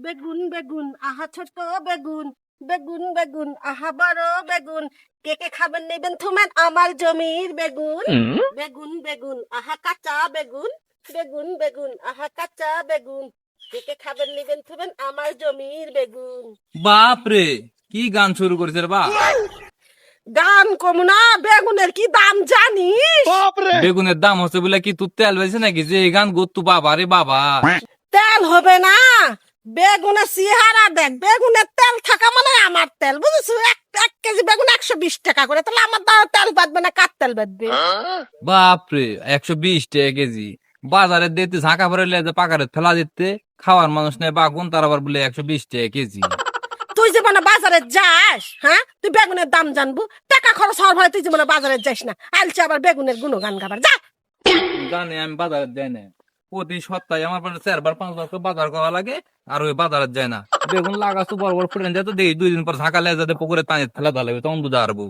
বেগুন বেগুন আহা ছোট বেগুন বেগুন বেগুন আহা বড় বেগুন কে কে খাবেন নেবেন থুমেন আমার জমির বেগুন বেগুন বেগুন আহা কাঁচা বেগুন বেগুন বেগুন আহা কাঁচা বেগুন কে কে খাবেন নেবেন থুমেন আমার জমির বেগুন। বাপ রে, কি গান শুরু করেছে রে বাপ! গান কম না, বেগুনের কি দাম জানিস? বেগুনের দাম হচ্ছে বলে কি তুই তেল বেছে নাকি যে এই গান গত্তু বাবা রে বাবা? তেল হবে না, বেগুনের চেহারা দেখ, বেগুনের তেল থাকা মানে আমার তেল, বুঝেছো? এক কেজি বেগুন 120 টাকা করে, তাহলে আমার দ্বারা তেল বাঁধবে না, কার তেল বাঁধবে? বাপ রে, 120 টাকা কেজি! বাজারে দিতে ঝাঁকা ভরে লেজে পাকারে ফেলা দিতে, খাওয়ার মানুষ নেই বাগুন, তার আবার বলে 120 টাকা কেজি। তুই জীবনে বাজারে যাস? হ্যাঁ, তুই বেগুনের দাম জানবো? টাকা খরচ হওয়ার ভয় তুই জীবনে বাজারে যাস না, আলছে আবার বেগুনের গুণগান গাবার। যা জানি আমি বাজারে যাই না, প্রতি সপ্তাহে আমার 4-5 বার করে বাজার করা লাগে, আর ওই বাজারে যায় না। বেগুন লাগাচ্ছ বড় বড় ফুটেন যেত, দেখি 2 দিন পর ঝাঁকা লেজাতে পুকুরে পানি ফেলা দিলে তখন বুঝা পারবো।